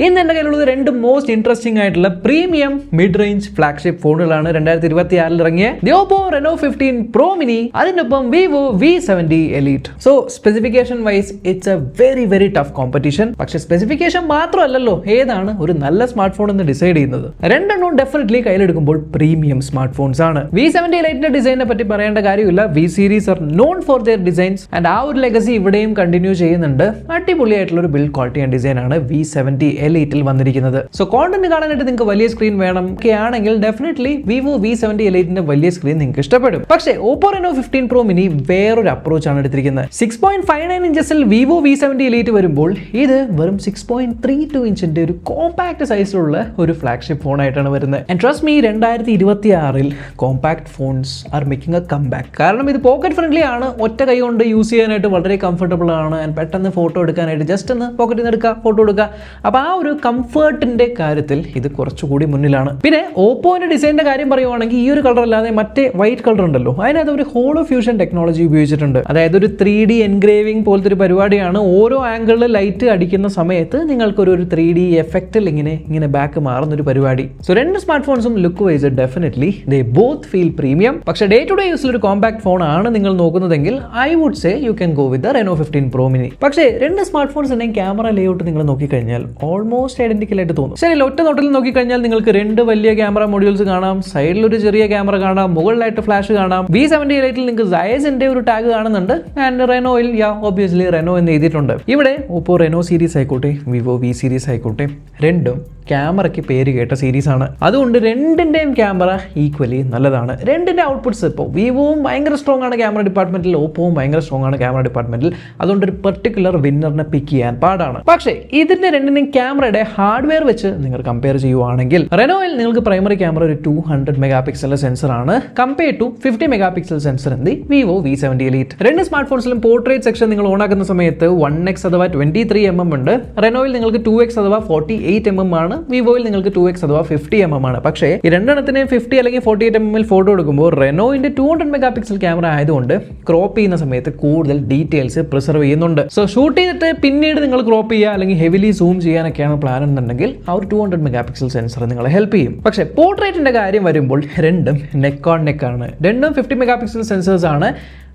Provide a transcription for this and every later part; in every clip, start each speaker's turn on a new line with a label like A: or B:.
A: ഇന്ന് എൻ്റെ കയ്യിലുള്ളത് രണ്ട് മോസ്റ്റ് ഇൻട്രസ്റ്റിംഗ് ആയിട്ടുള്ള പ്രീമിയം മിഡ് റേഞ്ച് ഫ്ലാഗ്ഷിപ്പ് ഫോണുകളാണ് 2026 ഇറങ്ങിയ Oppo Reno 15 Pro Mini, അതിനൊപ്പം Vivo V70 Elite. So specification vice it's A very tough competition. പക്ഷേ സ്പെസിഫിക്കേഷൻ മാത്രമല്ലല്ലോ ഏതാണ് ഒരു നല്ല സ്മാർട്ട് ഫോൺ എന്ന് ഡിസൈഡ് ചെയ്യുന്നത്. രണ്ടെണ്ണം ഡെഫിനറ്റ്ലി കയ്യിലെടുക്കുമ്പോൾ പ്രീമിയം സ്മാർട്ട് ഫോൺസ് ആണ്. V70 Eliteന്റെ ഡിസൈനെ പറ്റി പറയേണ്ട കാര്യമില്ല. V series are known for their designs and ആ ഒരു ലെഗസി ഇവിടെയും കണ്ടിന്യൂ ചെയ്യുന്നുണ്ട്. അടിപൊളിയായിട്ടുള്ള ഒരു ബിൽഡ് ക്വാളിറ്റി ആൻഡ് ഡിസൈൻ ആണ് V70 Eliteൽ വന്നിരിക്കുന്നത്. സോ കോണ്ടന്റ് കാണാനായിട്ട് നിങ്ങൾക്ക് വലിയ സ്ക്രീൻ വേണം ആണെങ്കിൽ ഡെഫിനറ്റ്ലി Vivo V70 Eliteന്റെ വലിയ സ്ക്രീൻ നിങ്ങൾക്ക് ഇഷ്ടപ്പെടും. പക്ഷേ Oppo Reno 15 Pro Mini വേറൊരു അപ്രോച്ച് ആണ് എടുത്തിരിക്കുന്നത്. 6.59 ഇഞ്ചസിൽ Vivo V70 Elite വരുമ്പോൾ ഇത് വെറും 6.32 ഇഞ്ചിന്റെ ഒരു കോമ്പാക്ട് സൈസിലുള്ള ഒരു ഫ്ലാഗ്ഷിപ്പ് ഫോൺ ആയിട്ടാണ് വരുന്നത്. And trust me 2026 compact phones are making A comeback. കാരണം ഇത് പോക്കറ്റ് ഫ്രണ്ട്ലി ആണ്, ഒറ്റ കൈ കൊണ്ട് യൂസ് ചെയ്യാനായിട്ട് വളരെ കംഫർട്ടബിൾ ആണ് ആൻഡ് പെട്ടെന്ന് ഫോട്ടോ എടുക്കാനായിട്ട് ജസ്റ്റ് ഒന്ന് പോക്കറ്റിൽ നിന്ന് എടുക്കുക, ഫോട്ടോ എടുക്കുക. അപ്പോൾ ആ ഒരു കംഫർട്ടിന്റെ കാര്യത്തിൽ ഇത് കുറച്ചുകൂടി മുന്നിലാണ്. പിന്നെ ഓപ്പോന്റെ ഡിസൈനിന്റെ കാര്യം പറയുവാണെങ്കിൽ ഈ ഒരു കളർ അല്ലാതെ മറ്റേ വൈറ്റ് കളർ ഉണ്ടല്ലോ, അതിനകത്ത് ഒരു ഹോളോ ഫ്യൂഷൻ ടെക്നോളജി ഉപയോഗിച്ചിട്ടുണ്ട്. അതായത് ഒരു 3D എൻഗ്രേവിംഗ് പോലത്തെ ഒരു പരിപാടിയാണ്. ഓരോ ആംഗിളിൽ ലൈറ്റ് അടിക്കുന്ന സമയത്ത് നിങ്ങൾക്കൊരു 3D എഫക്റ്റിൽ ഇങ്ങനെ ബാക്ക് മാറുന്ന ഒരു പരിപാടി. സോ രണ്ട് സ്മാർട്ട് ഫോൺസും look wise definitely they both feel premium. പക്ഷേ ഡേ ടു ഡേ യൂസിൽ ഒരു കോമ്പാക്ട് ഫോൺ ആണ് നിങ്ങൾ നോക്കുന്നതെങ്കിൽ I would say you can go with Reno 15 Pro Mini. പക്ഷേ രണ്ട് സ്മാർട്ട് ഫോൺസിന്റെയും ക്യാമറ ലേഔട്ട് നിങ്ങൾ നോക്കിക്കഴിഞ്ഞാൽ ഓൾമോസ്റ്റ് ഐഡന്റിക്കൽ ആയിട്ട് തോന്നും. ശരി, ഒറ്റ നോട്ടിൽ നോക്കിക്കഴിഞ്ഞാൽ നിങ്ങൾക്ക് രണ്ട് വലിയ ക്യാമറ മൊഡ്യൂൾസ് കാണാം, സൈഡിൽ ഒരു ചെറിയ ക്യാമറ കാണാം, മുകളിലായിട്ട് ഫ്ലാഷ് കാണാം. V70 Eliteൽ നിങ്ങൾക്ക് Zeiss-ന്റെ ഒരു ടാഗ് കാണുന്നുണ്ട് ആൻഡ് റെനോയിൽ ഒബ്വിയസ്ലി റെനോ എന്ന് എഴുതിയിട്ടുണ്ട്. ഇവിടെ Oppo Reno സീരീസ് ആയിക്കോട്ടെ, Vivo V സീരീസ് ആയിക്കോട്ടെ, രണ്ടും ക്യാമറയ്ക്ക് പേര് കേട്ട സീരീസ് ആണ്. അതുകൊണ്ട് രണ്ടിൻ്റെയും ക്യാമറ ഈക്വലി നല്ലതാണ്. രണ്ടിൻ്റെ ഔട്ട്പുട്ട്സ് ഇപ്പോൾ വിവോവും ഭയങ്കര സ്ട്രോങ് ആണ് ക്യാമറ ഡിപ്പാർട്ട്മെന്റിൽ, ഓപ്പോവും ഭയങ്കര സ്ട്രോങ് ആണ് ക്യാമറ ഡിപ്പാർട്ട്മെന്റിൽ. അതുകൊണ്ട് ഒരു പെർട്ടിക്കുലർ വിന്നറിനെ പിക്ക് ചെയ്യാൻ പാടാണ്. പക്ഷേ ഇതിന്റെ രണ്ടിൻ്റെയും ക്യാമറയുടെ ഹാർഡ്വെയർ വെച്ച് നിങ്ങൾ കമ്പയർ ചെയ്യുവാണെങ്കിൽ റെനോയിൽ നിങ്ങൾക്ക് പ്രൈമറി ക്യാമറ ഒരു 200 മെഗാ പിക്സലിന്റെ സെൻസർ ആണ് compare to 50 mega pixel sensor in the Vivo V70 Elite. രണ്ട് സ്മാർട്ട് ഫോൺസിലും പോർട്രേറ്റ് സെക്ഷൻ നിങ്ങൾ ഓൺ ആക്കുന്ന സമയത്ത് 1x അഥവാ 23mm ഉണ്ട്. റെനോയിൽ നിങ്ങൾക്ക് 2x അഥവാ 48mm ആണ്. വിവോയിൽ നിങ്ങൾക്ക് 2x അഥവാ 50mm ആണ്. പക്ഷേ ഈ രണ്ടെണ്ണത്തിനെയും 50 അല്ലെങ്കിൽ 48mm ഫോട്ടോ എടുക്കുമ്പോൾ റെനോയിന്റെ 200 മെഗാ പിക്സൽ ക്യാമറ ആയതുകൊണ്ട് ക്രോപ്പ് ചെയ്യുന്ന സമയത്ത് കൂടുതൽ ഡീറ്റെയിൽസ് പ്രിസർവ് ചെയ്യുന്നുണ്ട്. സോ ഷൂട്ട് ചെയ്തിട്ട് പിന്നീട് നിങ്ങൾ ക്രോപ്പ് ചെയ്യുക അല്ലെങ്കിൽ ഹെവിലി സൂം ചെയ്യാനൊക്കെയാണ് പ്ലാൻ എന്നുണ്ടെങ്കിൽ ആ ഒരു 200 മെഗാ പിക്സൽ സെൻസർ നിങ്ങളെ ഹെൽപ്പ് ചെയ്യും. പക്ഷേ പോർട്രേറ്റിന്റെ കാര്യം വരുമ്പോൾ രണ്ടും നെക്ക് ഓൺ നെക്ക് ആണ്. രണ്ടും 50 മെഗാ പിക്സൽ സെൻസേഴ്സ് ആണ്.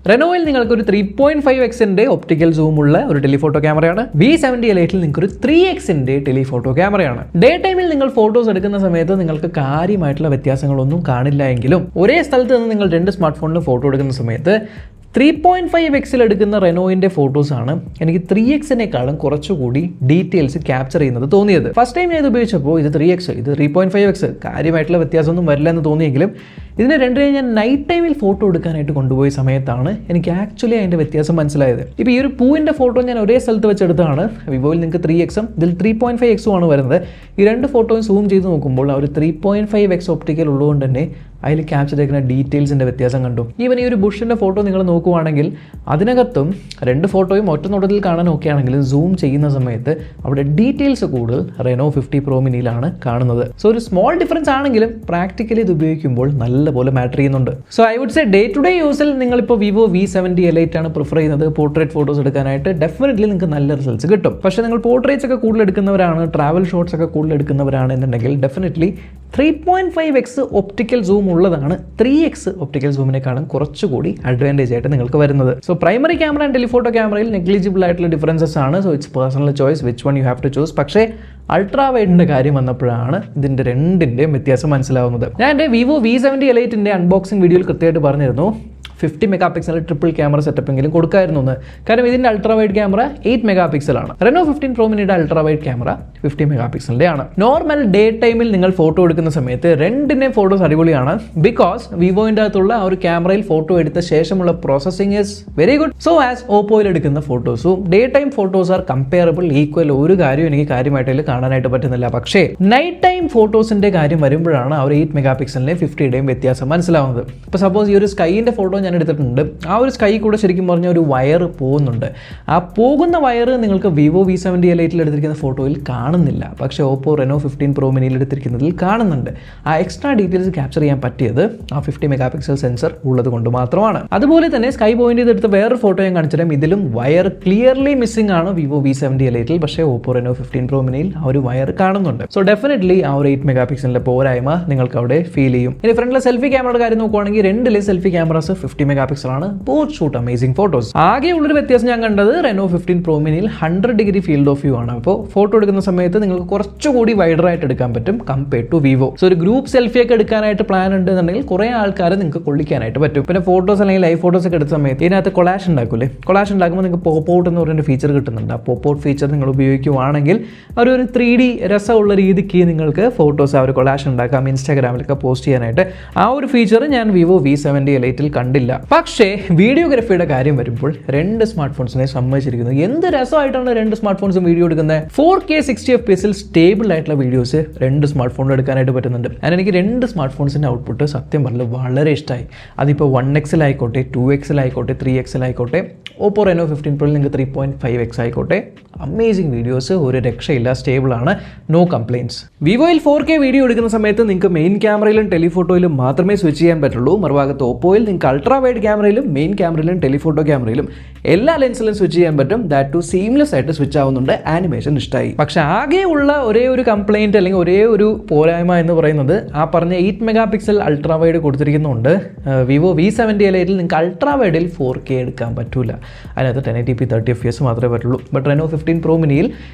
A: റെനോയിൽ നിങ്ങൾക്ക് ഒരു 3.5x ഒപ്റ്റിക്കൽ സൂം ഉള്ള ഒരു ടെലിഫോട്ടോ ക്യാമറയാണ്. V70 Eliteൽ നിങ്ങൾക്ക് ഒരു 3x ടെലിഫോട്ടോ ക്യാമറയാണ്. ഡേ ടൈമിൽ നിങ്ങൾ ഫോട്ടോസ് എടുക്കുന്ന സമയത്ത് നിങ്ങൾക്ക് കാര്യമായിട്ടുള്ള വ്യത്യാസങ്ങളൊന്നും കാണില്ല എങ്കിലും ഒരേ സ്ഥലത്ത് നിന്ന് നിങ്ങൾ രണ്ട് സ്മാർട്ട് ഫോണിൽ ഫോട്ടോ എടുക്കുന്ന സമയത്ത് 3.5x എടുക്കുന്ന റെനോയിന്റെ ഫോട്ടോസ് ആണ് എനിക്ക് 3x കുറച്ചുകൂടി ഡീറ്റെയിൽസ് ക്യാപ്ചർ ചെയ്യുന്നത് തോന്നിയത്. ഫസ്റ്റ് ടൈം ഞാൻ ഇത് ഉപയോഗിച്ചപ്പോൾ ഇത് 3x, ഇത് 3.5x കാര്യമായിട്ടുള്ള വ്യത്യാസമൊന്നും വരില്ല എന്ന് തോന്നിയെങ്കിലും ഇതിനെ രണ്ടിനെയും ഞാൻ നൈറ്റ് ടൈമിൽ ഫോട്ടോ എടുക്കാനായിട്ട് കൊണ്ടുപോയ സമയത്താണ് എനിക്ക് ആക്ച്വലി അതിൻ്റെ വ്യത്യാസം മനസ്സിലായത്. ഇപ്പോൾ ഈ ഒരു പൂവിൻ്റെ ഫോട്ടോ ഞാൻ ഒരേ സ്ഥലത്ത് വെച്ചെടുത്താണ്. വിവോയിൽ നിങ്ങൾക്ക് 3x ഇതിൽ 3.5x ആണ് വരുന്നത്. ഈ രണ്ട് ഫോട്ടോയും സൂം ചെയ്ത് നോക്കുമ്പോൾ ആ ഒരു 3.5x ഒപ്റ്റിക്കൽ ഉള്ളതുകൊണ്ട് തന്നെ അതിൽ ക്യാപ്ചർ ചെയ്യുന്ന ഡീറ്റെയിൽസിൻ്റെ വ്യത്യാസം കണ്ടു. ഈവൻ ഈ ഒരു ബുഷിൻ്റെ ഫോട്ടോ നിങ്ങൾ നോക്കുവാണെങ്കിൽ അതിനകത്തും രണ്ട് ഫോട്ടോയും ഒറ്റ നോട്ടത്തിൽ കാണാൻ നോക്കുകയാണെങ്കിൽ സൂം ചെയ്യുന്ന സമയത്ത് അവിടെ ഡീറ്റെയിൽസ് കൂടുതൽ Reno 50 Pro Miniയിലാണ് കാണുന്നത്. സോ ഒരു സ്മോൾ ഡിഫറൻസ് ആണെങ്കിലും പ്രാക്ടിക്കലി ഇത് ഉപയോഗിക്കുമ്പോൾ നല്ലപോലെ മാറ്റർ ചെയ്യുന്നുണ്ട്. So I would say day to day യൂസിൽ നിങ്ങളിപ്പോൾ Vivo V70 Elite ആണ് പ്രിഫർ ചെയ്യുന്നത് പോർട്രേറ്റ് ഫോട്ടോസ് എടുക്കാനായിട്ട്. ഡെഫിനറ്റ്ലി നിങ്ങൾക്ക് നല്ല റിസൾട്ട്സ് കിട്ടും. പക്ഷേ നിങ്ങൾ പോർട്രേറ്റ്സ് ഒക്കെ കൂടുതൽ എടുക്കുന്നവരാണ്, ട്രാവൽ ഷോട്ട്സ് ഒക്കെ കൂടുതൽ എടുക്കുന്നവരാണ് എന്നുണ്ടെങ്കിൽ ഡെഫിനറ്റ്ലി 3.5x ഒപ്റ്റിക്കൽ സൂം ഉള്ളതാണ് 3x ഒപ്റ്റിക്കൽ സൂമിനേക്കാളും കുറച്ചുകൂടി അഡ്വാൻറ്റേജ് ആയിട്ട് നിങ്ങൾക്ക് വരുന്നത്. So primary camera and telephoto ക്യാമറയിൽ നെഗ്ലിജിബിൾ ആയിട്ടുള്ള ഡിഫറൻസസ് ആണ്. So it's personal choice which one you have to choose. പക്ഷേ അൾട്രാ വൈഡിൻ്റെ കാര്യം വന്നപ്പോഴാണ് ഇതിൻ്റെ രണ്ടിൻ്റെയും വ്യത്യാസം മനസ്സിലാവുന്നത്. ഞാൻ എൻ്റെ Vivo V70 Eliteൻ്റെ അൺബോക്സിംഗ് വീഡിയോയിൽ കൃത്യമായിട്ട് പറഞ്ഞിരുന്നു 50 മെഗാ പിക്സൽ ട്രിപ്പിൾ ക്യാമറ സെറ്റപ്പെങ്കിലും കൊടുക്കായിരുന്നു എന്ന്. കാരണം ഇതിൻ്റെ അൾട്രാ വൈഡ് ക്യാമറ 8 മെഗാ പിക്സലാണ്. Reno 15 Pro Miniയുടെ അൾട്രാ വൈഡ് ക്യാമറ 50 മെഗാ പിക്സലിൻ്റെ ആണ്. നോർമൽ ഡേ ടൈമിൽ നിങ്ങൾ ഫോട്ടോ എടുക്കുന്ന സമയത്ത് രണ്ടിൻ്റെയും ഫോട്ടോസ് അടിപൊളിയാണ്. ബിക്കോസ് വിവോൻ്റെ അകത്തുള്ള ആ ഒരു ക്യാമറയിൽ ഫോട്ടോ എടുത്ത ശേഷമുള്ള processing is very good. So as ഓപ്പോയിൽ എടുക്കുന്ന ഫോട്ടോസും day time photos are comparable, equal. ഒരു കാര്യം എനിക്ക് കാര്യമായിട്ട് കാണാനായിട്ട് പറ്റുന്നില്ല. പക്ഷേ നൈറ്റ് ടൈം ഫോട്ടോസിൻ്റെ കാര്യം വരുമ്പോഴാണ് ആ ഒരു 8 മെഗാ പിക്സലിൻ്റെയും 50യുടെയും വ്യത്യാസം മനസ്സിലാവുന്നത്. ഇപ്പോൾ സപ്പോസ് ഈ ഒരു സ്കൈൻ്റെ ഫോട്ടോ ഞാൻ എടുത്തിട്ടുണ്ട്. ആ ഒരു സ്കൈ കൂടെ ശരിക്കും പറഞ്ഞാൽ ഒരു വയർ പോകുന്നുണ്ട്. ആ പോകുന്ന വയർ നിങ്ങൾക്ക് വിവോ V70 Liteൽ എടുത്തിരിക്കുന്ന ഫോട്ടോയിൽ കാണുന്നില്ല, പക്ഷേ ഓപ്പോ Reno 15 Pro Miniയിൽ എടുത്തിരിക്കുന്നതിൽ കാണുന്നുണ്ട്. ആ എക്സ്ട്രാ ഡീറ്റെയിൽസ് ക്യാപ്ചർ ചെയ്യാൻ പറ്റിയത് ആ 50 മെഗാപിക്സൽ സെൻസർ ഉള്ളത് കൊണ്ട് മാത്രമാണ്. അതുപോലെ തന്നെ സ്കൈ പോയിന്റ് ചെയ്തെടുത്ത വേറൊരു ഫോട്ടോ ഞാൻ കാണിച്ചിട്ടും ഇതിലും വയർ ക്ലിയർലി മിസ്സിംഗ് ആണ് വിവോ V70 Liteൽ, പക്ഷേ ഓപ്പോ Reno 15 Pro Miniയിൽ ആ ഒരു വയർ കാണുന്നുണ്ട്. സോ ഡെഫിനറ്റ്ലി ആ ഒരു 8 മെഗാപിക്സലിന്റെ പോരായ്മ നിങ്ങൾക്ക് അവിടെ ഫീൽ ചെയ്യും. ഇനി ഫ്രണ്ടിലെ സെൽഫി ക്യാമറയുടെ കാര്യം നോക്കുവാണെങ്കിൽ രണ്ടിലെ സെൽഫി ക്യാമറാസ് 50 മെഗാപിക്സൽ ആണ്. Both shoot amazing photos. ആകെ ഉള്ളൊരു വ്യത്യാസം ഞാൻ കണ്ടത് Reno 15 Pro Miniയിൽ 100 degree field of view ആണ്. അപ്പോൾ ഫോട്ടോ എടുക്കുന്ന സമയത്ത് നിങ്ങൾക്ക് കുറച്ചുകൂടി വൈഡർ ആയിട്ട് എടുക്കാൻ പറ്റും കമ്പയർഡ് ടു വിവോ. സോ ഒരു ഗ്രൂപ്പ് സെൽഫി ഒക്കെ എടുക്കാനായിട്ട് പ്ലാൻ ഉണ്ടെന്നുണ്ടെങ്കിൽ കുറേ ആൾക്കാരെ നിങ്ങൾക്ക് കൊള്ളിക്കാനായിട്ട് പറ്റും. പിന്നെ ഫോട്ടോസ് അല്ലെങ്കിൽ ലൈവ് ഫോട്ടോസ് ഒക്കെ എടുത്ത സമയത്ത് ഇതിനകത്ത് കൊളാഷ് ഉണ്ടാക്കൂലേ, കൊളാഷ് ഉണ്ടാക്കുമ്പോൾ നിങ്ങൾക്ക് പോപ്പ് ഔട്ട് എന്ന് പറയുന്ന ഫീച്ചർ കിട്ടുന്നുണ്ട്. ആ പോപ്പ് ഔട്ട് ഫീച്ചർ നിങ്ങൾ ഉപയോഗിക്കുവാണെങ്കിൽ ഒരു 3D രസമുള്ള രീതിക്ക് നിങ്ങൾക്ക് ഫോട്ടോസ് ആ ഒരു കൊളാഷ് ഉണ്ടാക്കാം, ഇൻസ്റ്റാഗ്രാമിലൊക്കെ പോസ്റ്റ് ചെയ്യാനായിട്ട്. ആ ഒരു ഫീച്ചർ ഞാൻ വിവോ V70 Liteൽ കണ്ടില്ല. പക്ഷേ വീഡിയോഗ്രാഫിയുടെ കാര്യം വരുമ്പോൾ രണ്ട് സ്മാർട്ട് ഫോൺസിനെ സമ്മതിച്ചിരിക്കുന്നു. എന്ത് രസമായിട്ടാണ് രണ്ട് സ്മാർട്ട് ഫോൺസും വീഡിയോ എടുക്കുന്നത്. 4K 60 FPS സ്റ്റേബിൾ ആയിട്ടുള്ള വീഡിയോസ് രണ്ട് സ്മാർട്ട് ഫോണിൽ എടുക്കാനായിട്ട് പറ്റുന്നുണ്ട്. അതിന് എനിക്ക് രണ്ട് സ്മാർട്ട് ഫോൺസിൻ്റെ ഔട്ട്പുട്ട് സത്യം പറഞ്ഞാൽ വളരെ ഇഷ്ടമായി. അതിപ്പോൾ 1XL ആയിക്കോട്ടെ, 2XL ആയിക്കോട്ടെ, 3XL ആയിക്കോട്ടെ, ഓപ്പോ Reno 15 Pro നിങ്ങൾക്ക് 3.5X ആയിക്കോട്ടെ, അമേസിംഗ് വീഡിയോസ്, ഒരു രക്ഷയില്ല, സ്റ്റേബിൾ ആണ്, നോ കംപ്ലയിൻസ്. വിവോയിൽ 4K വീഡിയോ എടുക്കുന്ന സമയത്ത് നിങ്ങൾക്ക് മെയിൻ ക്യാമറയിലും ടെലിഫോട്ടോയിലും മാത്രമേ സ്വിച്ച് ചെയ്യാൻ പറ്റുള്ളൂ. മറുഭാഗത്ത് ഓപ്പോയിൽ നിങ്ങൾക്ക് അൾട്രാ വൈഡ് ക്യാമറയിലും മെയിൻ ക്യാമറയിലും ടെലിഫോട്ടോ ക്യാമറയിലും എല്ലാ ലെൻസിലും സ്വിച്ച് ചെയ്യാൻ പറ്റും. ദാറ്റ് ടു സീംലെസ് ആയിട്ട് സ്വിച്ച് ആവുന്നുണ്ട്. ആനിമേഷൻ ഇഷ്ടമായി. പക്ഷേ ആകെ ഉള്ള ഒരേ ഒരു കംപ്ലയിൻറ്റ് അല്ലെങ്കിൽ ഒരേ ഒരു പോരായ്മ എന്ന് പറയുന്നത് ആ പറഞ്ഞ 8 മെഗാപിക്സൽ അൾട്രാ വൈഡ് കൊടുത്തിരിക്കുന്നുണ്ട്. വിവോ V70 Liteൽ നിങ്ങൾക്ക് അൾട്രാ വൈഡിൽ 4K എടുക്കാൻ പറ്റില്ല. അതിനകത്ത് 1080p 30 FPS മാത്രമേ പറ്റുള്ളൂ. ബട്ട് Reno 15 Pro Miniയിൽ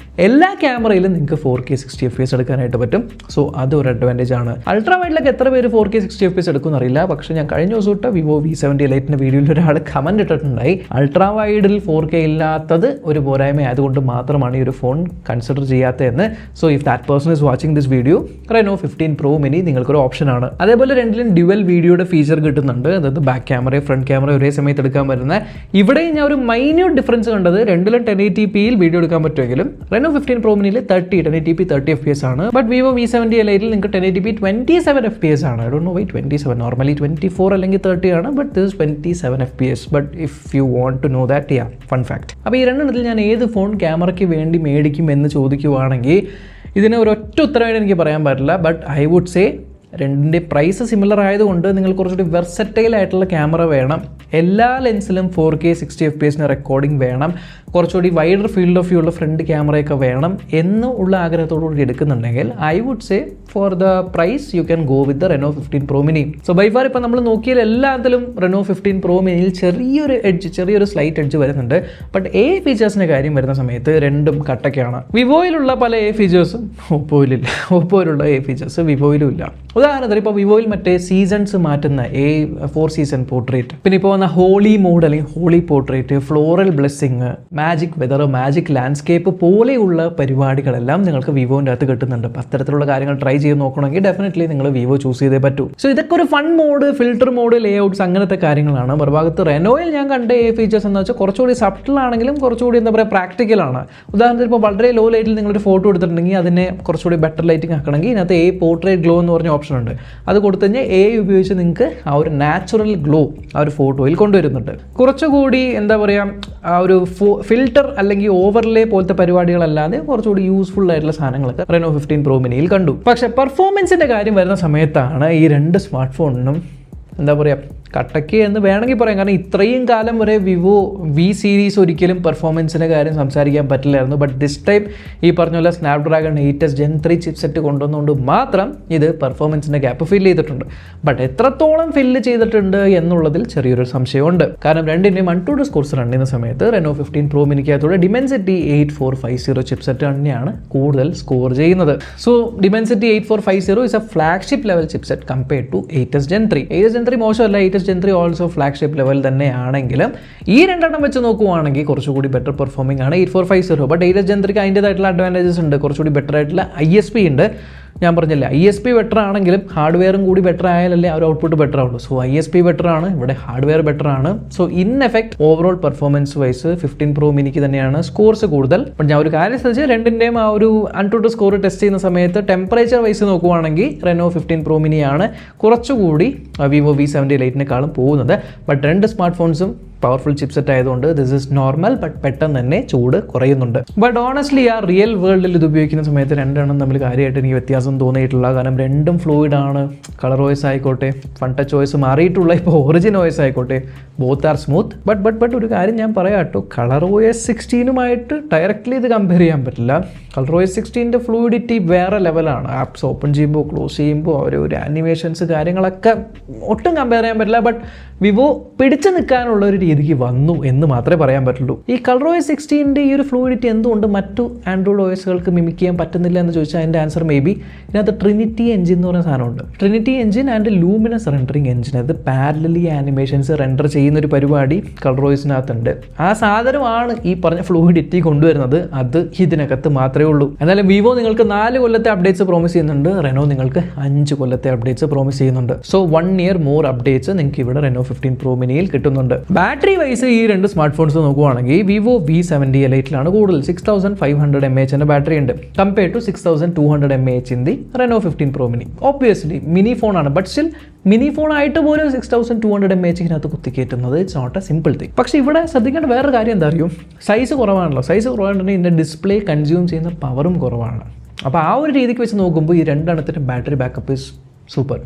A: എല്ലാ ക്യാമറയിലും നിങ്ങൾക്ക് 4K 60 FPS എടുക്കാനായിട്ട് പറ്റും. സോ അതൊരു അഡ്വാൻറ്റേജ് ആണ്. അൾട്രാ വൈഡിലൊക്കെ എത്ര പേര് 4K 60 FPS എടുക്കുമെന്ന് അറിയില്ല. പക്ഷേ ഞാൻ കഴിഞ്ഞ ദിവസം തൊട്ട് വിവോ V70 Liteൻ്റെ വീഡിയോയിൽ ഒരാൾ കമൻറ്റ് ഇട്ടിട്ടുണ്ടായി, അൾട്രാ വൈഡിൽ 4K ഇല്ലാത്തത് ഒരു പോരായ്മ ആയതുകൊണ്ട് മാത്രമാണ് ഈ ഒരു ഫോൺ കൺസിഡർ ചെയ്യാത്തതെന്ന്. So if that person is watching this video, Reno 15 Pro Mini നിങ്ങൾക്കൊരു ഓപ്ഷനാണ്. അതേപോലെ രണ്ടിലും ഡ്യുവൽ വീഡിയോയുടെ ഫീച്ചർ കിട്ടുന്നുണ്ട്. അതായത് ബാക്ക് ക്യാമറയും ഫ്രണ്ട് ക്യാമറ ഒരേ സമയത്ത് എടുക്കാൻ പറ്റുന്ന. ഇവിടെയും ഞാൻ ഒരു മൈന്യൂട്ട് ഡിഫറൻസ് കണ്ടത്, രണ്ടിലും 1080pയിൽ വീഡിയോ എടുക്കാൻ പറ്റുമെങ്കിലും Reno 15 Pro Miniയിൽ 1080p 30 FPS ആണ്. ബട്ട് വിവോ V70 Liteൽ നിങ്ങൾക്ക് 1080p 27 FPS ആണ്. I don't know why 27, normally 24 അല്ലെങ്കിൽ 30 ആണ്. But this 27 FPS. But if you want to know that, yeah, fun fact. അപ്പോൾ ഈ രണ്ടെണ്ണത്തിൽ ഞാൻ ഏത് ഫോൺ ക്യാമറയ്ക്ക് വേണ്ടി മേടിക്കും എന്ന് ചോദിക്കുവാണെങ്കിൽ ഇതിന് ഒരൊറ്റ ഉത്തരവായിട്ട് എനിക്ക് പറയാൻ പറ്റില്ല. ബട്ട് ഐ വുഡ് സേ രണ്ടിൻ്റെ പ്രൈസ് സിമിലർ ആയതുകൊണ്ട് നിങ്ങൾ കുറച്ചുകൂടി വെർസറ്റൈൽ ആയിട്ടുള്ള ക്യാമറ വേണം, എല്ലാ ലെൻസിലും 4K 60 FPS റെക്കോർഡിംഗ് വേണം, കുറച്ചുകൂടി വൈഡർ ഫീൽഡ് ഓഫ് വ്യൂ ഉള്ള ഫ്രണ്ട് ക്യാമറയൊക്കെ വേണം എന്നുള്ള ആഗ്രഹത്തോടുകൂടി എടുക്കുന്നുണ്ടെങ്കിൽ I would say for the price you can go with the Reno 15 Pro Mini. So by far ഇപ്പോൾ നമ്മൾ നോക്കിയാൽ എല്ലാത്തിലും Reno 15 Pro Miniയിൽ ചെറിയൊരു സ്ലൈറ്റ് എഡ്ജ് വരുന്നുണ്ട്. ബട്ട് ഫീച്ചേഴ്സിൻ്റെ കാര്യം വരുന്ന സമയത്ത് രണ്ടും കട്ടൊക്കെയാണ്. വിവോയിലുള്ള പല ഫീച്ചേഴ്സും ഓപ്പോയിലില്ല, ഓപ്പോയിലുള്ള ഫീച്ചേഴ്സ് വിവോയിലും ഇല്ല. ഉദാഹരണത്തിന് ഇപ്പോൾ വിവോയിൽ മറ്റേ സീസൺസ് മാറ്റുന്ന 4 സീസൺ പോർട്രേറ്റ്, പിന്നെ ഇപ്പോൾ വന്ന ഹോളി മോഡ് അല്ലെങ്കിൽ Holi portrait, floral blessing, magic weather, magic landscape പോലെയുള്ള പരിപാടികളെല്ലാം നിങ്ങൾക്ക് വിവോൻ്റെ അകത്ത് കിട്ടുന്നുണ്ട്. അപ്പോൾ അത്തരത്തിലുള്ള കാര്യങ്ങൾ ട്രൈ ചെയ്ത് നോക്കണമെങ്കിൽ ഡെഫിനറ്റ്ലി നിങ്ങൾ വിവോ ചൂസ് ചെയ്തേ പറ്റൂ. സോ ഇതൊക്കെ ഒരു fun mode, filter mode, layouts അങ്ങനത്തെ കാര്യങ്ങളാണ്. മറുഭാഗത്ത് റെനോയിൽ ഞാൻ കണ്ട ഫീച്ചേഴ്സ് എന്ന് വെച്ചാൽ കുറച്ചുകൂടി സബ്റ്റിൽ ആണെങ്കിലും കുറച്ചുകൂടി എന്താ പറയുക പ്രാക്ടിക്കലാണ്. ഉദാഹരണത്തിന് ഇപ്പോൾ വളരെ ലോ ലൈറ്റിൽ നിങ്ങളൊരു ഫോട്ടോ എടുത്തിട്ടുണ്ടെങ്കിൽ അതിനെ കുറച്ചുകൂടി ബെറ്റർ ലൈറ്റിംഗ് ആക്കണമെങ്കിൽ ഇതിനകത്ത് പോർട്രേറ്റ് ഗ്ലോ എന്ന് പറഞ്ഞ ഓപ്ഷൻ ഉണ്ട്. അത് കൊടുത്തു കഴിഞ്ഞാൽ ഉപയോഗിച്ച് നിങ്ങൾക്ക് ആ ഒരു നാച്ചുറൽ ഗ്ലോ ആ ഒരു ഫോട്ടോയിൽ കൊണ്ടുവരുന്നുണ്ട്. കുറച്ചുകൂടി എന്താ പറയുക ആ ഒരു ഫിൽറ്റർ അല്ലെങ്കിൽ ഓവർലേ പോലത്തെ പരിപാടികളല്ലാതെ കുറച്ചുകൂടി യൂസ്ഫുൾ ആയിട്ടുള്ള സാധനങ്ങളൊക്കെ Reno 15 Pro Miniയിൽ കണ്ടു. പക്ഷേ പെർഫോമൻസിൻ്റെ കാര്യം വരുന്ന സമയത്താണ് ഈ രണ്ട് സ്മാർട്ട് ഫോണിനും എന്താ പറയുക കട്ടക്ക് എന്ന് വേണമെങ്കിൽ പറയാം. കാരണം ഇത്രയും കാലം വരെ വിവോ V സീരീസ് ഒരിക്കലും പെർഫോമൻസിൻ്റെ കാര്യം സംസാരിക്കാൻ പറ്റില്ലായിരുന്നു. ബട്ട് ദിസ് ടൈം ഈ പറഞ്ഞ പോലെ സ്നാപ്ഡ്രാഗൺ 8s Gen 3 ചിപ്സെറ്റ് കൊണ്ടുവന്നുകൊണ്ട് മാത്രം ഇത് പെർഫോമൻസിൻ്റെ ഗ്യാപ്പ് ഫില്ല് ചെയ്തിട്ടുണ്ട്. ബട്ട് എത്രത്തോളം ഫില്ല് ചെയ്തിട്ടുണ്ട് എന്നുള്ളതിൽ ചെറിയൊരു സംശയമുണ്ട്. കാരണം രണ്ടിൻ്റെയും 1-2 സ്കോർസ് റൺ ചെയ്യുന്ന സമയത്ത് Reno 15 Pro Miniക്കകത്തൂടെ Dimensity 8450 ചിപ്സെറ്റ് തന്നെയാണ് കൂടുതൽ സ്കോർ ചെയ്യുന്നത്. So Dimensity 8450 is a flagship level chipset compared to 8s Gen 3. 8s Gen 3 മോശമല്ല, 8s Gen 3 also flagship level തന്നെയാണെങ്കിലും ഈ രണ്ടെണ്ണം വെച്ച് നോക്കുവാണെങ്കിൽ കുറച്ചുകൂടി ബെറ്റർ പെർഫോമിംഗ് ആണ് 8450. ബട്ട് 8s Gen 3ക്ക് അതിൻ്റേതായിട്ടുള്ള അഡ്വാൻറ്റേജസ് ഉണ്ട്. കുറച്ചുകൂടി ബെറ്റർ ആയിട്ടുള്ള ISP ഉണ്ട്. ഞാൻ പറഞ്ഞില്ലേ ISP ബെറ്റർ ആണെങ്കിലും ഹാർഡ്വെയറും കൂടി ബെറ്റർ ആയാലല്ലേ ആ ഒരു ഔട്ട്പുട്ട് ബെറ്റർ ആവുള്ളൂ. സോ ISP ബെറ്റർ ആണ്, ഇവിടെ ഹാർഡ്വെയർ ബെറ്റർ ആണ്. So in effect overall performance wise 15 Pro മിനിക്ക് തന്നെയാണ് സ്കോർസ് കൂടുതൽ. ബട്ട് ഞാൻ ഒരു കാര്യം ശ്രദ്ധിച്ച് രണ്ടിൻ്റെയും ആ ഒരു AnTuTu സ്കോർ ടെസ്റ്റ് ചെയ്യുന്ന സമയത്ത് ടെമ്പറേച്ചർ വൈസ് നോക്കുവാണെങ്കിൽ Reno 15 Pro മിനിയാണ് കുറച്ചുകൂടി Vivo V70 Liteനേക്കാളും പോകുന്നത്. ബട്ട് രണ്ട് സ്മാർട്ട് ഫോൺസും പവർഫുൾ ചിപ്സെറ്റ് ആയതുകൊണ്ട് ദിസ് ഇസ് നോർമൽ, ബട്ട് പെട്ടെന്ന് തന്നെ ചൂട് കുറയുന്നുണ്ട്. ബട്ട് ഓണസ്റ്റ്ലി ആ റിയൽ വേൾഡിൽ ഇത് ഉപയോഗിക്കുന്ന സമയത്ത് രണ്ടെണ്ണം തമ്മിൽ കാര്യമായിട്ട് എനിക്ക് വ്യത്യാസം തോന്നിയിട്ടില്ല. കാരണം രണ്ടും ഫ്ലൂയിഡ് ആണ്. കളർ OS ആയിക്കോട്ടെ, ഫൺ ടച്ച് OS മാറിയിട്ടുള്ള ഇപ്പോൾ ഒറിജിൻ OS ആയിക്കോട്ടെ, ബോത്ത് ആർ സ്മൂത്ത്. ബട്ട് ഒരു കാര്യം ഞാൻ പറയാം കേട്ടോ, കളർ OS 16 ഡയറക്റ്റ്ലി ഇത് കമ്പയർ ചെയ്യാൻ പറ്റില്ല. കളർ OS 16 ഫ്ലൂയിഡിറ്റി വേറെ ലെവലാണ്. ആപ്സ് ഓപ്പൺ ചെയ്യുമ്പോൾ ക്ലോസ് ചെയ്യുമ്പോൾ ഒരു ആനിമേഷൻസ് കാര്യങ്ങളൊക്കെ ഒട്ടും കമ്പയർ ചെയ്യാൻ പറ്റില്ല. ബട്ട് വിവോ പിടിച്ചു നിൽക്കാനുള്ള ഒരു രീതിക്ക് വന്നു എന്ന് മാത്രമേ പറയാൻ പറ്റുള്ളൂ. ഈ കളർ OS 16 ഈ ഒരു ഫ്ലൂയിഡിറ്റി എന്തുകൊണ്ട് മറ്റു ആൻഡ്രോയിഡ് OSകൾക്ക് മിമിക് ചെയ്യാൻ പറ്റുന്നില്ല എന്ന് ചോദിച്ചാൽ അതിൻ്റെ ആൻസർ മേ ബി ഇതിനകത്ത് ട്രിനിറ്റി എഞ്ചിൻ എന്ന് പറയുന്ന സാധനമുണ്ട്. Trinity engine and luminous rendering engine, അത് പാരലലി ആനിമേഷൻസ് റെൻഡർ ചെയ്യുന്ന ഒരു പരിപാടി കളർ OSനകത്തുണ്ട്. ആ സാധനമാണ് ഈ പറഞ്ഞ ഫ്ലൂയിഡിറ്റി കൊണ്ടുവരുന്നത്. അത് ഇതിനകത്ത് മാത്രമേ ഉള്ളൂ. എന്നാലും വിവോ നിങ്ങൾക്ക് 4 കൊല്ലത്തെ അപ്ഡേറ്റ്സ് പ്രോമിസ് ചെയ്യുന്നുണ്ട്. റെനോ നിങ്ങൾക്ക് 5 കൊല്ലത്തെ അപ്ഡേറ്റ്സ് പ്രോമിസ് ചെയ്യുന്നുണ്ട്. സോ 1 year മോർ അപ്ഡേറ്റ്സ് നിങ്ങൾക്ക് ഇവിടെ Reno 15 Pro മിനിയിൽ കിട്ടുന്നുണ്ട്. ബാറ്ററി വൈസ് ഈ രണ്ട് സ്മാർട്ട് ഫോൺസ് നോക്കുവാണെങ്കിൽ വിവോ V70 Liteലാണ് കൂടുതൽ. 6500 mAh ബാറ്ററി ഉണ്ട് compared to 6200 mAh in the Reno 15 Pro mini. Obviously mini ഫോണാണ്, ബട്ട് സ്റ്റിൽ മിനി ഫോൺ ആയിട്ട് പോലും 6200 mAh ഇതിനകത്ത് കുത്തിക്കയറ്റുന്നത് it's not a simple thing. പക്ഷേ ഇവിടെ ശ്രദ്ധിക്കേണ്ട വേറൊരു കാര്യം എന്താ അറിയും, സൈസ് കുറവാണല്ലോ. സൈസ് കുറവായിട്ടുണ്ടെങ്കിൽ ഇതിൻ്റെ ഡിസ്പ്ലേ കൺസ്യൂം ചെയ്യുന്ന പവറും കുറവാണ്. അപ്പോൾ ആ ഒരു രീതിക്ക് വെച്ച് നോക്കുമ്പോൾ ഈ രണ്ടെണ്ണത്തിൻ്റെ ബാറ്ററി ബാക്കപ്പ് ഇസ് സൂപ്പർ.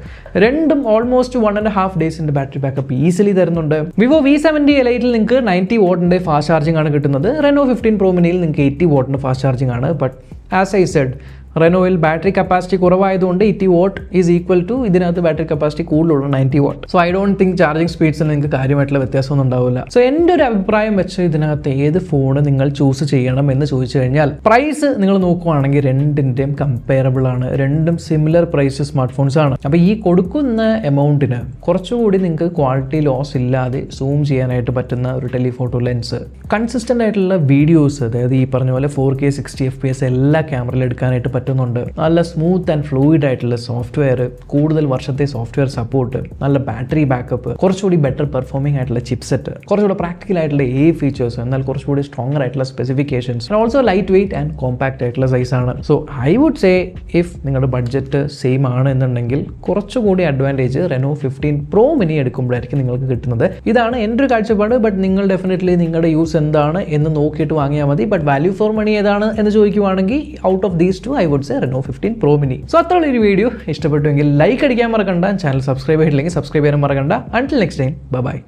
A: രണ്ടും ഓൾമോസ്റ്റ് 1.5 ഡേയ്സിൻ്റെ ബാറ്ററി ബാക്കപ്പ് ഈസിലി തരുന്നുണ്ട്. വിവോ V70 Liteൽ നിങ്ങൾക്ക് 90 വാട്ടിൻ്റെ ഫാസ്റ്റ് ചാർജിങ് ആണ് കിട്ടുന്നത്. Reno 15 Pro മിനിയിൽ നിങ്ങൾക്ക് 80 വാട്ടിൻ്റെ ഫാസ്റ്റ് ചാർജിങ് ആണ്. ബട്ട് ആസ് ഐ സെഡ്, റെനോയിൽ ബാറ്ററി കപ്പാസിറ്റി കുറവായതുകൊണ്ട് 80 വാട്ട് ഈസ് ഈക്വൽ ടു ഇതിനകത്ത് ബാറ്ററി കപ്പാസിറ്റി കൂടുതലുള്ള 90 watt. So I don't think charging സ്പീഡ്സിൽ നിങ്ങൾക്ക് കാര്യമായിട്ടുള്ള വ്യത്യാസമൊന്നും ഉണ്ടാവില്ല. സോ എൻ്റെ ഒരു അഭിപ്രായം വെച്ച് ഇതിനകത്ത് ഏത് ഫോൺ നിങ്ങൾ ചൂസ് ചെയ്യണം എന്ന് ചോദിച്ചു കഴിഞ്ഞാൽ പ്രൈസ് നിങ്ങൾ നോക്കുവാണെങ്കിൽ രണ്ടിൻ്റെയും കമ്പയറബിൾ ആണ്. രണ്ടും സിമിലർ പ്രൈസ് സ്മാർട്ട് ഫോൺസ് ആണ്. അപ്പോൾ ഈ കൊടുക്കുന്ന എമൗണ്ടിന് കുറച്ചുകൂടി നിങ്ങൾക്ക് ക്വാളിറ്റി ലോസ് ഇല്ലാതെ സൂം ചെയ്യാനായിട്ട് പറ്റുന്ന ഒരു ടെലിഫോട്ടോ ലെൻസ്, കൺസിസ്റ്റൻ്റ് ആയിട്ടുള്ള വീഡിയോസ്, അതായത് ഈ പറഞ്ഞ പോലെ 4K 60 FPS എല്ലാ ക്യാമറയിൽ എടുക്കാനായിട്ട് പറ്റുന്നുണ്ട്. നല്ല സ്മൂത്ത് ആൻഡ് ഫ്ലൂയിഡ് ആയിട്ടുള്ള സോഫ്റ്റ്വെയർ, കൂടുതൽ വർഷത്തെ സോഫ്റ്റ്വെയർ സപ്പോർട്ട്, നല്ല ബാറ്ററി ബാക്കപ്പ്, കുറച്ചുകൂടി ബെറ്റർ പെർഫോമിംഗ് ആയിട്ടുള്ള ചിപ്സെറ്റ്, കുറച്ചുകൂടി പ്രാക്ടിക്കൽ ആയിട്ടുള്ള ഫീച്ചേഴ്സ്, എന്നാൽ കുറച്ചുകൂടി സ്ട്രോങ്ങർ ആയിട്ടുള്ള specifications, also light weight and compact ആയിട്ടുള്ള സൈസാണ്. So I would say if നിങ്ങളുടെ ബഡ്ജറ്റ് സെയിം ആണ് എന്നുണ്ടെങ്കിൽ കുറച്ചുകൂടി അഡ്വാൻറ്റേജ് Reno 15 Pro മിനി എടുക്കുമ്പോഴായിരിക്കും നിങ്ങൾക്ക് കിട്ടുന്നത്. ഇതാണ് എൻ്റെ ഒരു കാഴ്ചപ്പാട്. ബട്ട് നിങ്ങൾ ഡെഫിനറ്റ്ലി നിങ്ങളുടെ യൂസ് എന്താണ് എന്ന് നോക്കിയിട്ട് വാങ്ങിയാൽ മതി. ബട്ട് വാല്യൂ ഫോർ മണി ഏതാണ് എന്ന് ചോദിക്കുവാണെങ്കിൽ out of these two I would say Reno 15 Pro mini. So അത്രയുള്ള ഒരു വീഡിയോ ഇഷ്ടപ്പെട്ടുവെങ്കിൽ ലൈക്ക് അടിക്കാൻ മറക്കണ്ട. ചാനൽ സബ്സ്ക്രൈബ് ചെയ്തിട്ടില്ലെങ്കിൽ സബ്സ്ക്രൈബ് ചെയ്യാൻ മറക്കണ്ട. Until next time, by.